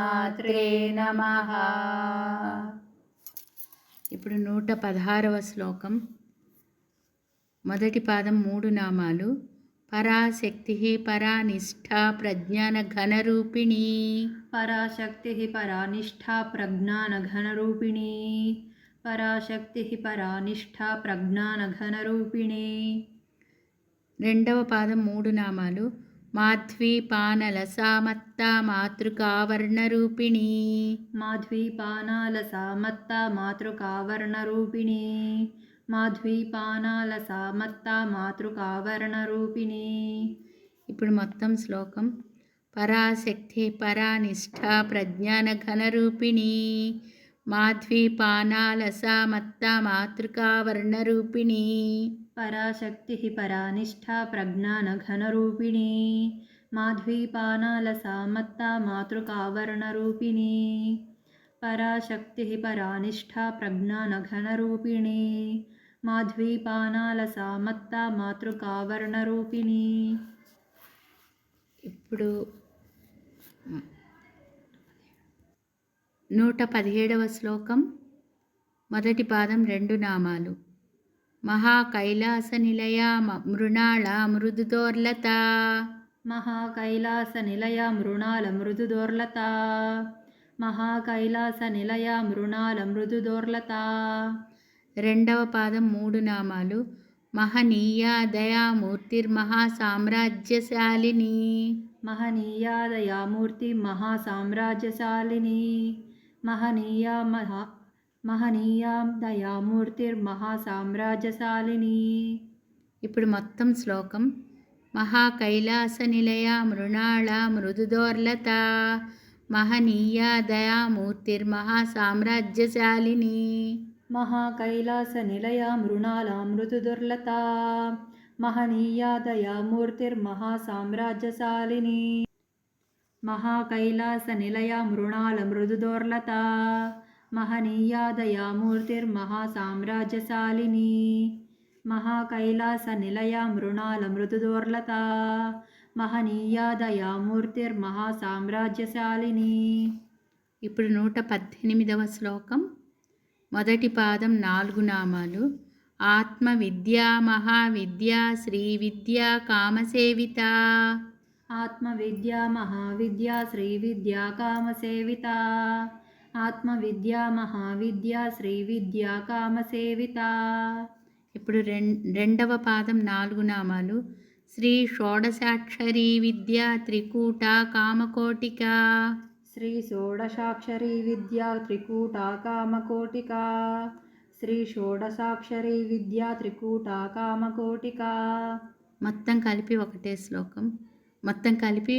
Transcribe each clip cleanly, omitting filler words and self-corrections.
శ్రీమాత్రే నమః. ఇప్పుడు 116వ శ్లోకం. మొదటి పాదం 3 నామాలు. పరాశక్తి పరానిష్ఠా ప్రజ్ఞాన ఘనరూపిణి. పరాశక్తి పరానిష్ఠా ప్రజ్ఞాన ఘనరూపిణి. పరాశక్తి పరానిష్ఠా ప్రజ్ఞాన ఘనరూపిణి. రెండవ పాదం 3 నామాలు. మాధ్వీపానలసామత్తా మాతృకావర్ణరూపిణి. మాధ్వీపానాలసామత్తా మాతృకావర్ణరూపిణి. మాధ్వీపానాలసామత్తా మాతృకావర్ణరూపిణి. ఇప్పుడు మొత్తం శ్లోకం. పరాశక్తి పరానిష్ఠా ప్రజ్ఞాన ఘనరూపిణి. మాధ్వీపానాలసామత్తా మాతృకావర్ణరూపిణి. పరాశక్తి పరానిష్ఠా ప్రజ్ఞాన ఘనరూపిణి. మాధ్వీపానాలసామత్తా మాతృకావర్ణరూపిణి. పరాశక్తి పరానిష్ఠా ప్రజ్ఞాన ఘనరూపిణి. మాధ్వీపానాలసామత్తా మాతృకావర్ణరూపిణి. ఇప్పుడు 117వ శ్లోకం. మొదటి పాదం 2 నామాలు. మహాకైలాస నిలయ మృణాళ మృదుదోర్లత. మహాకైలాస నిలయ మృణాల మృదుదోర్లత. మహాకైలాస నిలయ మృణాల మృదుదోర్లత. రెండవ పాదం 3 నామాలు. మహనీయ దయామూర్తిర్మహాసామ్రాజ్యశాలిని. మహనీయ దయామూర్తి మహాసామ్రాజ్యశాలిని. మహనీయ దయామూర్తిర్మహాసామ్రాజ్యశాలిని. ఇప్పుడు మొత్తం శ్లోకం. మహాకైలాస నిలయ మృణాళ మృదుదోర్లత. మహనీయ దయామూర్తిర్మహాసామ్రాజ్యశాలిని. మహాకైలాస నిలయ మృణాల మృదుదుర్లత. మహనీయ దయామూర్తిర్మహాసామ్రాజ్యశాలిని. మహాకైలాస నిలయ మృణాల మృదుదోర్లత. మహనీయ దయామూర్తిర్మహాసామ్రాజ్యశాలిని. మహాకైలాస నిలయ మృణాల మృదుదోర్లత. మహనీయ దయామూర్తిర్మహాసామ్రాజ్యశాలిని. ఇప్పుడు 118వ శ్లోకం. మొదటి పాదం 4 నామాలు. ఆత్మవిద్యా మహావిద్యా శ్రీవిద్యా కామసేవిత. ఆత్మవిద్యా మహావిద్యా శ్రీవిద్యా కామసేవిత. ఆత్మవిద్యా మహావిద్యా శ్రీవిద్యా కామసేవిత. ఇప్పుడు రెండవ పాదం 4 నామాలు. శ్రీ షోడశాక్షరీ విద్యా త్రికూట కామకోటిక. శ్రీ షోడశాక్షరీ విద్యా త్రికూట కామకోటిక. శ్రీ షోడశాక్షరీ విద్యా త్రికూట కామకోటిక. మొత్తం కలిపి ఒకటే శ్లోకం. మొత్తం కలిపి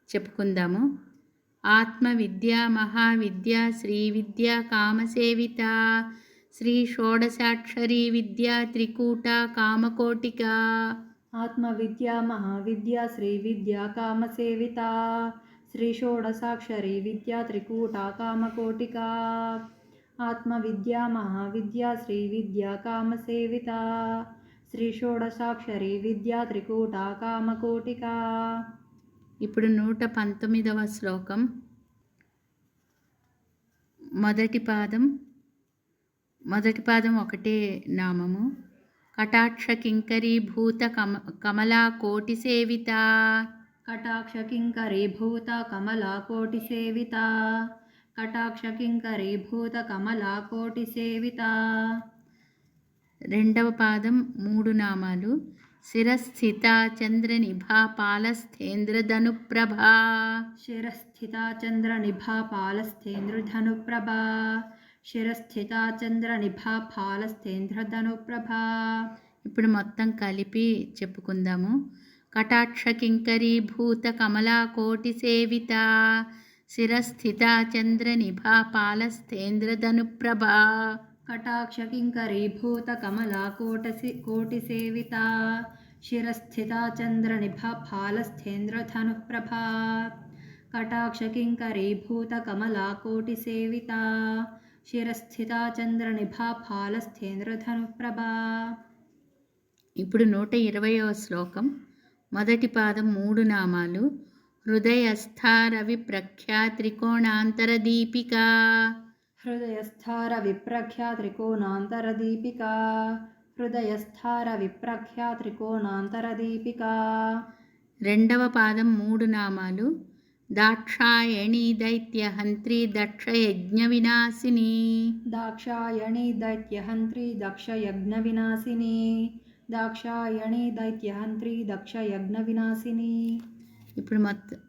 చెప్పుకుందాము. ఆత్మవిద్యా మహావిద్యా శ్రీవిద్యా కామసేవిత. శ్రీ షోడశాక్షరీ విద్యా త్రికూట కామకోటిక. ఆత్మవిద్యా మహావిద్యా శ్రీవిద్యా కామసేవిత. శ్రీ షోడశాక్షరీ విద్యా త్రికూట కామకోటిక. ఆత్మవిద్యా మహావిద్యా శ్రీవిద్యా కామసేవిత. శ్రీ షోడశాక్షరీ విద్యా త్రికూట కామకోటిక. ఇప్పుడు 119వ శ్లోకం. మొదటి పాదం ఒకటే నామము. కటాక్ష కింకరీభూత కమలాకోటి సేవిత. కటాక్ష కింకరీభూత కమలాకోటి సేవిత. కటాక్ష కింకరీభూత కమలాకోటి సేవిత. రెండవ పాదం 3 నామాలు. శిరస్థిత చంద్రనిభా పాలస్థేంద్రధనుప్రభా. శిరస్థిత చంద్రనిభా పాలస్థేంద్రధనుప్రభా. శిరస్థిత చంద్రనిభా పాలస్థేంద్రధనుప్రభా. ఇప్పుడు మొత్తం కలిపి చెప్పుకుందాము. కటాక్ష కింకరీభూత కమలాకోటి సేవిత. శిరస్థిత చంద్రనిభా పాలస్థేంద్రధనుప్రభా. కటాక్ష కింకరీభూత కమలాకోటి సేవిత. శిరస్థిత చంద్రనిభా పాలస్థేంద్రధనుప్రభా. కటాక్ష కింకరీభూత కమలాకోటి సేవిత. శిరస్థిత చంద్రనిభా పాలస్థేంద్రధనుప్రభా. ఇప్పుడు 120వ శ్లోకం. మొదటి పాదం 3 నామాలు. హృదయస్థా రవిప్రఖ్యా త్రికోణాంతరదీపికా హృదయస్థార విప్రఖ్యా త్రికోణాంతరదీపికా హృదయస్థార విప్రఖ్యా త్రికోణాంతరదీపికా రెండవ పాదం 3 నామాలు. దాక్షాయణి దైత్యహంత్రి దక్షయజ్ఞ వినాశిని. దాక్షాయణి దైత్యహంత్రి దక్షయజ్ఞ వినాశిని దాక్షాయణి దైత్యహంత్రి దక్షయజ్ఞ వినాశిని. ఇప్పుడు మొత్తం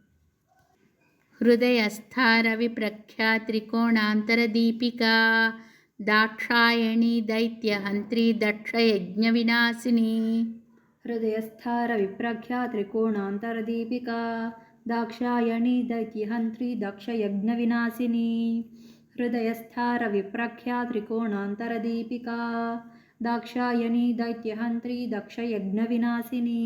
హృదయస్థా రవిప్రఖ్యా త్రికోణాంతరదీపికా దాక్షాయణి దైత్యహంత్రి దక్షయజ్ఞ వినాశిని. హృదయస్థార విప్రఖ్యా త్రికోణాంతరదీపికా దాక్షాయణి దైత్యహంత్రి దక్షయజ్ఞ వినాశిని. హృదయస్థార విప్రఖ్యా త్రికోణాంతరదీపికా దాక్షాయణి దైత్యహంత్రి దక్షయజ్ఞ వినాశిని.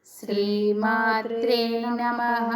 శ్రీమాత్రే నమః.